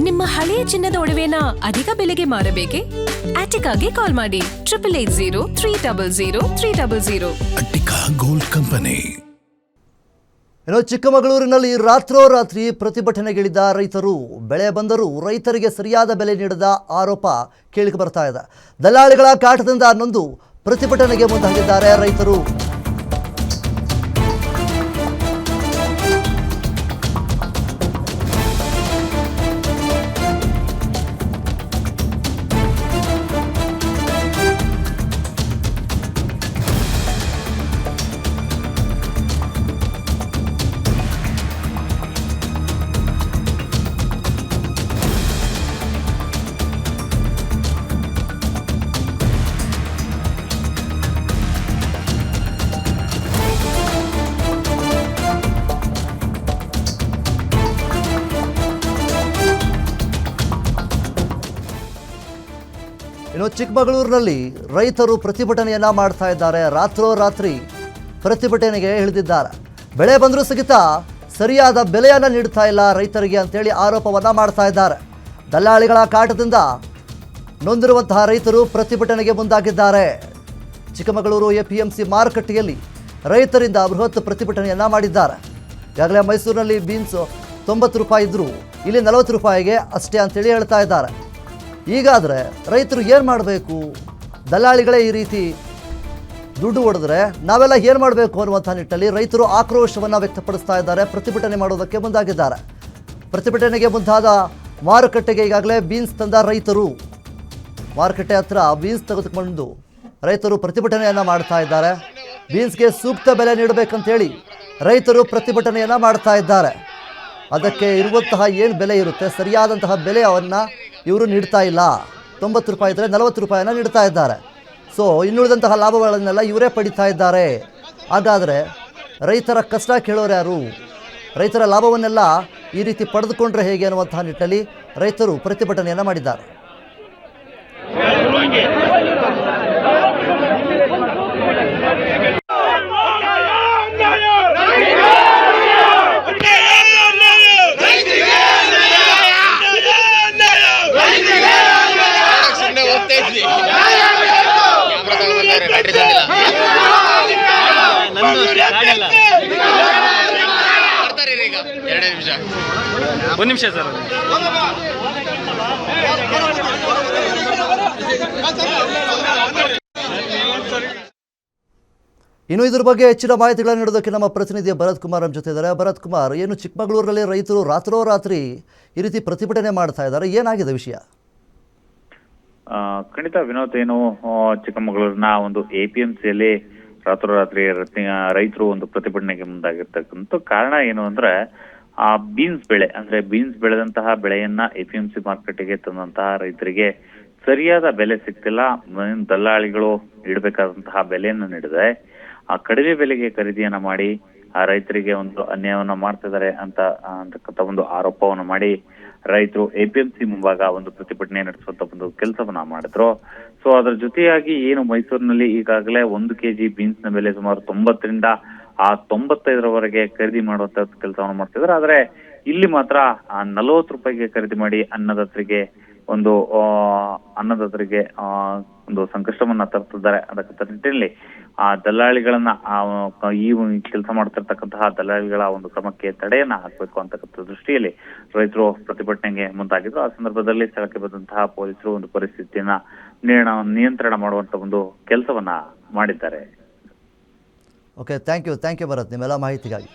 ನಿಮ್ಮ ಹಳೆಯ ಚಿನ್ನದ ಒಡವೆನ ಅಧಿಕ ಬೆಲೆಗೆ ಮಾರಬೇಕೆ? ಆಟಿಕಾಗೆ ಕಾಲ್ ಮಾಡಿ 8880 ಅಟ್ಟಿಕಾ ಗೋಲ್ಡ್ ಕಂಪನಿ. ಇನ್ನು ಚಿಕ್ಕಮಗಳೂರಿನಲ್ಲಿ ರಾತ್ರೋರಾತ್ರಿ ಪ್ರತಿಭಟನೆಗಿಳಿದ ರೈತರು. ಬೆಳೆ ಬಂದರೂ ರೈತರಿಗೆ ಸರಿಯಾದ ಬೆಲೆ ನೀಡದ ಆರೋಪ ಕೇಳಿಕೆ ಬರ್ತಾ ಇದೆ. ದಲ್ಲಾಳಿಗಳ ಕಾಟದಿಂದ ನೊಂದು ಪ್ರತಿಭಟನೆಗೆ ಮುಂದಾಗಿದ್ದಾರೆ ರೈತರು. ಇನ್ನು ಚಿಕ್ಕಮಗಳೂರಿನಲ್ಲಿ ರೈತರು ಪ್ರತಿಭಟನೆಯನ್ನ ಮಾಡ್ತಾ ಇದ್ದಾರೆ. ರಾತ್ರೋರಾತ್ರಿ ಪ್ರತಿಭಟನೆಗೆ ಇಳಿದಿದ್ದಾರೆ. ಬೆಳೆ ಬಂದರೂ ಸಹಿತ ಸರಿಯಾದ ಬೆಲೆಯನ್ನು ನೀಡ್ತಾ ಇಲ್ಲ ರೈತರಿಗೆ ಅಂತೇಳಿ ಆರೋಪವನ್ನ ಮಾಡ್ತಾ ಇದ್ದಾರೆ. ದಲ್ಲಾಳಿಗಳ ಕಾಟದಿಂದ ನೊಂದಿರುವಂತಹ ರೈತರು ಪ್ರತಿಭಟನೆಗೆ ಮುಂದಾಗಿದ್ದಾರೆ. ಚಿಕ್ಕಮಗಳೂರು APMC ಮಾರುಕಟ್ಟೆಯಲ್ಲಿ ರೈತರಿಂದ ಬೃಹತ್ ಪ್ರತಿಭಟನೆಯನ್ನ ಮಾಡಿದ್ದಾರೆ. ಈಗಾಗಲೇ ಮೈಸೂರಿನಲ್ಲಿ ಬೀನ್ಸ್ 90 ರೂಪಾಯಿ ಇದ್ದರೂ ಇಲ್ಲಿ 40 ರೂಪಾಯಿಗೆ ಅಷ್ಟೇ ಅಂತೇಳಿ ಹೇಳ್ತಾ ಇದ್ದಾರೆ. ಈಗಾದರೆ ರೈತರು ಏನು ಮಾಡಬೇಕು? ದಲ್ಲಾಳಿಗಳೇ ಈ ರೀತಿ ದುಡ್ಡು ಹೊಡೆದ್ರೆ ನಾವೆಲ್ಲ ಏನು ಮಾಡಬೇಕು ಅನ್ನುವಂಥ ನಿಟ್ಟಲ್ಲಿ ರೈತರು ಆಕ್ರೋಶವನ್ನು ವ್ಯಕ್ತಪಡಿಸ್ತಾ ಇದ್ದಾರೆ. ಪ್ರತಿಭಟನೆ ಮಾಡೋದಕ್ಕೆ ಮುಂದಾಗಿದ್ದಾರೆ. ಪ್ರತಿಭಟನೆಗೆ ಮುಂದಾದ ಮಾರುಕಟ್ಟೆಗೆ ಈಗಾಗಲೇ ಬೀನ್ಸ್ ತಂದ ರೈತರು ಮಾರುಕಟ್ಟೆ ಹತ್ರ ಬೀನ್ಸ್ ತೆಗೆದುಕೊಂಡು ರೈತರು ಪ್ರತಿಭಟನೆಯನ್ನು ಮಾಡ್ತಾ ಇದ್ದಾರೆ. ಬೀನ್ಸ್ಗೆ ಸೂಕ್ತ ಬೆಲೆ ನೀಡಬೇಕಂತೇಳಿ ರೈತರು ಪ್ರತಿಭಟನೆಯನ್ನು ಮಾಡ್ತಾ ಇದ್ದಾರೆ. ಅದಕ್ಕೆ ಇರುವಂತಹ ಏನು ಬೆಲೆ ಇರುತ್ತೆ ಸರಿಯಾದಂತಹ ಬೆಲೆಯನ್ನು ಇವರು ನೀಡ್ತಾ ಇಲ್ಲ. 90 ರೂಪಾಯಿ ಇದ್ದರೆ 40 ರೂಪಾಯಿನ ನೀಡ್ತಾ ಇದ್ದಾರೆ. ಸೊ ಇನ್ನುಳಿದಂತಹ ಲಾಭಗಳನ್ನೆಲ್ಲ ಇವರೇ ಪಡಿತಾ ಇದ್ದಾರೆ. ಹಾಗಾದರೆ ರೈತರ ಕಷ್ಟ ಕೇಳೋರು ಯಾರು? ರೈತರ ಲಾಭವನ್ನೆಲ್ಲ ಈ ರೀತಿ ಪಡೆದುಕೊಂಡ್ರೆ ಹೇಗೆ ಅನ್ನುವಂತಹ ನಿಟ್ಟಲ್ಲಿ ರೈತರು ಪ್ರತಿಭಟನೆಯನ್ನು ಮಾಡಿದ್ದಾರೆ. ಒಂದು ನಿಮಿಷ ಸರ್. ಇನ್ನು ಇದ್ರ ಬಗ್ಗೆ ಹೆಚ್ಚಿನ ಮಾಹಿತಿಗಳನ್ನು ನೀಡೋದಕ್ಕೆ ನಮ್ಮ ಪ್ರತಿನಿಧಿ ಭರತ್ ಕುಮಾರ್ ನಮ್ಮ ಜೊತೆ ಇದ್ದಾರೆ. ಭರತ್ ಕುಮಾರ್, ಏನು ಚಿಕ್ಕಮಗಳೂರಲ್ಲಿ ರೈತರು ರಾತ್ರೋರಾತ್ರಿ ಈ ರೀತಿ ಪ್ರತಿಭಟನೆ ಮಾಡ್ತಾ ಇದ್ದಾರೆ, ಏನಾಗಿದೆ ವಿಷಯ? ಖಂಡಿತ ವಿನೋದ್, ಏನು ಚಿಕ್ಕಮಗಳೂರಿನ ಒಂದು APMCಯಲ್ಲಿ ರಾತ್ರೋರಾತ್ರಿ ರೈತರು ಒಂದು ಪ್ರತಿಭಟನೆಗೆ ಮುಂದಾಗಿರ್ತಕ್ಕಂಥ ಕಾರಣ ಏನು ಅಂದ್ರೆ ಆ ಬೀನ್ಸ್ ಬೆಳೆ, ಅಂದ್ರೆ ಬೀನ್ಸ್ ಬೆಳೆದಂತಹ ಬೆಳೆಯನ್ನ APMC ಮಾರ್ಕೆಟ್ಗೆ ತಂದಂತಹ ರೈತರಿಗೆ ಸರಿಯಾದ ಬೆಲೆ ಸಿಗ್ತಿಲ್ಲ. ದಲ್ಲಾಳಿಗಳು ನೀಡಬೇಕಾದಂತಹ ಬೆಲೆಯನ್ನು ನೀಡಿದೆ ಆ ಕಡಿಮೆ ಬೆಲೆಗೆ ಖರೀದಿಯನ್ನ ಮಾಡಿ ಆ ರೈತರಿಗೆ ಒಂದು ಅನ್ಯಾಯವನ್ನ ಮಾಡ್ತಿದ್ದಾರೆ ಅಂತಕ್ಕಂಥ ಒಂದು ಆರೋಪವನ್ನು ಮಾಡಿ ರೈತರು APMC ಮುಂಭಾಗ ಒಂದು ಪ್ರತಿಭಟನೆ ನಡೆಸುವಂತ ಒಂದು ಕೆಲಸವನ್ನ ಮಾಡಿದ್ರು. ಸೊ ಅದರ ಜೊತೆಯಾಗಿ ಏನು ಮೈಸೂರಿನಲ್ಲಿ ಈಗಾಗಲೇ 1 kg ಬೀನ್ಸ್ ನ ಬೆಲೆ ಸುಮಾರು 90ರಿಂದ 95ರವರೆಗೆ ಖರೀದಿ ಮಾಡುವಂತ ಕೆಲಸವನ್ನು ಮಾಡ್ತಿದ್ದಾರೆ. ಆದ್ರೆ ಇಲ್ಲಿ ಮಾತ್ರ 40 ರೂಪಾಯಿಗೆ ಖರೀದಿ ಮಾಡಿ ಅನ್ನದಾತರಿಗೆ ಒಂದು ಸಂಕಷ್ಟವನ್ನ ತರ್ತಿದ್ದಾರೆ. ಅದಕ್ಕೆ ನಿಟ್ಟಿನಲ್ಲಿ ಆ ದಲ್ಲಾಳಿಗಳನ್ನ ಈ ಕೆಲಸ ಮಾಡ್ತಿರ್ತಕ್ಕಂತಹ ದಲ್ಲಾಳಿಗಳ ಒಂದು ಕ್ರಮಕ್ಕೆ ತಡೆಯನ್ನ ಹಾಕಬೇಕು ಅಂತಕ್ಕಂಥ ದೃಷ್ಟಿಯಲ್ಲಿ ರೈತರು ಪ್ರತಿಭಟನೆಗೆ ಮುಂದಾಗಿದ್ರು. ಆ ಸಂದರ್ಭದಲ್ಲಿ ಸ್ಥಳಕ್ಕೆ ಬಂದಂತಹ ಪೊಲೀಸರು ಒಂದು ಪರಿಸ್ಥಿತಿಯನ್ನ ನಿಯಂತ್ರಣ ಮಾಡುವಂತ ಒಂದು ಕೆಲಸವನ್ನ ಮಾಡಿದ್ದಾರೆ. ಓಕೆ, ಥ್ಯಾಂಕ್ ಯು ಭರತ್ ನಿಮ್ಮೆಲ್ಲ ಮಾಹಿತಿಗಾಗಿ.